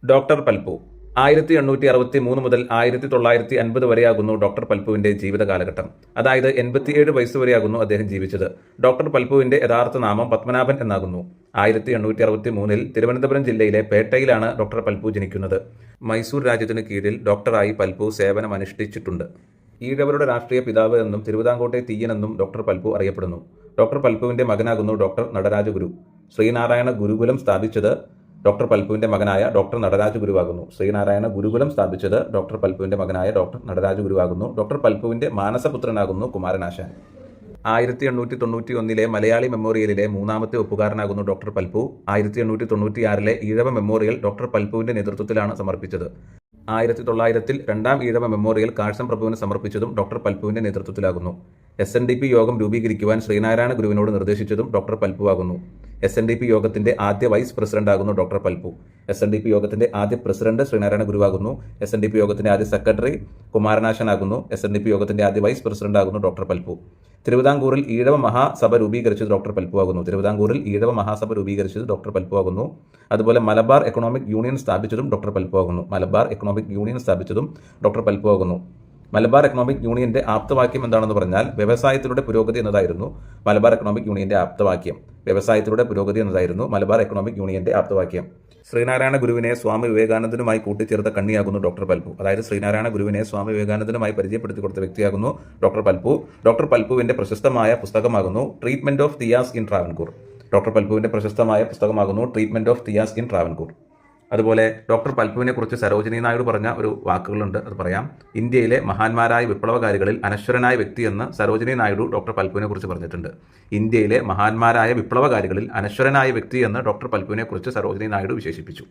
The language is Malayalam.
ഡോക്ടർ പൽപ്പു 1863 മുതൽ 1950 വരെയാകുന്നു ഡോക്ടർ പൽപ്പുവിന്റെ ജീവിത കാലഘട്ടം. അതായത് 87 വയസ്സുവരെയാകുന്നു അദ്ദേഹം ജീവിച്ചത്. ഡോക്ടർ പൽപ്പുവിന്റെ യഥാർത്ഥ നാമം പത്മനാഭൻ എന്നാകുന്നു. 1863 തിരുവനന്തപുരം ജില്ലയിലെ പേട്ടയിലാണ് ഡോക്ടർ പൽപ്പു ജനിക്കുന്നത്. മൈസൂർ രാജ്യത്തിന് കീഴിൽ ഡോക്ടറായി പൽപ്പു സേവനമനുഷ്ഠിച്ചിട്ടുണ്ട്. ഈഴവരുടെ രാഷ്ട്രീയ പിതാവ് എന്നും തിരുവിതാംകോട്ടെ തീയ്യനെന്നും ഡോക്ടർ പൽപ്പു അറിയപ്പെടുന്നു. ഡോക്ടർ പൽപ്പുവിന്റെ മകനാകുന്നു ഡോക്ടർ നടരാജഗുരു. ശ്രീനാരായണ ഗുരുകുലം സ്ഥാപിച്ചത് ഡോക്ടർ പൽപ്പുവിന്റെ മകനായ ഡോക്ടർ നടരാജ ഗുരുവാകുന്നു. ശ്രീനാരായണ ഗുരുകുലം സ്ഥാപിച്ചത് ഡോക്ടർ പൽപ്പുവിന്റെ മകനായ ഡോക്ടർ നടരാജ ഗുരുവാകുന്നു. ഡോക്ടർ പൽപ്പുവിന്റെ മാനസപുത്രനാകുന്നു കുമാരനാശാൻ. 1891 മലയാളി മെമ്മോറിയലിലെ മൂന്നാമത്തെ ഒപ്പുകാരനാകുന്നു doctor Palpu. 1896 Ezhava memorial doctor പൽപ്പുവിന്റെ നേതൃത്വത്തിലാണ് സമർപ്പിച്ചത്. 1900 രണ്ടാം ഈഴവ മെമ്മോറിയൽ കാഴ്സം പ്രഭുവിന് സമർപ്പിച്ചതും ഡോക്ടർ പൽപ്പുവിന്റെ നേതൃത്വത്തിലാകുന്നു. SNDP യോഗം രൂപീകരിക്കുവാൻ ശ്രീനാരായണ ഗുരുവിനോട് നിർദ്ദേശിച്ചതും ഡോക്ടർ പൽപ്പു ആകുന്നു. SNDP യോഗത്തിന്റെ ആദ്യ വൈസ് പ്രസിഡന്റ് ആകുന്നു ഡോക്ടർ പൽപ്പു. SNDP യോഗത്തിന്റെ ആദ്യ പ്രസിഡന്റ് ശ്രീനാരായണ ഗുരുവാകുന്നു. SNDP യോഗത്തിന്റെ ആദ്യ സെക്രട്ടറി കുമാരനാശൻ ആകുന്നു. SNDP യോഗത്തിന്റെ ആദ്യ വൈസ് പ്രസിഡന്റ് ആകുന്നു ഡോക്ടർ പൽപ്പു. തിരുവിതാംകൂറിൽ ഈഴവ മഹാസഭ രൂപീകരിച്ചത് ഡോക്ടർ പൽപ്പു ആകുന്നു. തിരുവിതാംകൂറിൽ ഈഴവ മഹാസഭ രൂപീകരിച്ചത് ഡോക്ടർ പൽപ്പു ആകുന്നു. അതുപോലെ മലബാർ എക്കണോമിക് യൂണിയൻ സ്ഥാപിച്ചതും ഡോക്ടർ പൽപ്പു ആകുന്നു. മലബാർ എക്കണോമിക് യൂണിയൻ സ്ഥാപിച്ചതും ഡോക്ടർ പൽപ്പു ആകുന്നു. മലബാർ എക്കണോമിക് യൂണിയന്റെ ആപ്തവാക്യം എന്താണെന്ന് പറഞ്ഞാൽ വ്യവസായത്തിലൂടെ പുരോഗതി എന്നതായിരുന്നു മലബാർ എക്കണോമിക് യൂണിയന്റെ ആപ്തവാക്യം. വ്യവസായത്തിലൂടെ പുരോഗതി എന്നതായിരുന്നു മലബാർ എക്കണോമിക് യൂണിയന്റെ ആപ്തവാക്യം. ശ്രീനാരായണ ഗുരുവിനെ സ്വാമി വിവേകാനന്ദനുമായി കൂട്ടിച്ചേർത്ത കണ്ണിയാകുന്നു ഡോക്ടർ പൽപ്പു. അതായത് ശ്രീനാരായണ ഗുരുവിനെ സ്വാമി വിവേകാനന്ദനുമായി പരിചയപ്പെടുത്തി കൊടുത്ത വ്യക്തിയാകുന്നു ഡോക്ടർ പൽപ്പു. ഡോക്ടർ പൽപ്പുവിന്റെ പ്രശസ്തമായ പുസ്തകമാകുന്നു treatment of Thiyyas in Travancore. Doctor പൽപ്പുവിന്റെ പ്രശസ്തമായ പുസ്തകമാകുന്നു treatment of Thiyyas in Travancore. അതുപോലെ ഡോക്ടർ പൽപ്പുവിനെ കുറിച്ച് സരോജിനി നായിഡു പറഞ്ഞ ഒരു വാക്കുകളുണ്ട്, അത് പറയാം. ഇന്ത്യയിലെ മഹാന്മാരായ വിപ്ലവകാരികളിൽ അനശ്വരനായ വ്യക്തിയെന്ന് സരോജിനി നായിഡു ഡോക്ടർ പൽപ്പുവിനെ കുറിച്ച് പറഞ്ഞിട്ടുണ്ട്. ഇന്ത്യയിലെ മഹാന്മാരായ വിപ്ലവകാരികളിൽ അനശ്വരനായ വ്യക്തിയെന്ന് ഡോക്ടർ പൽപ്പുവിനെ കുറിച്ച് സരോജിനി നായിഡു വിശേഷിപ്പിച്ചു.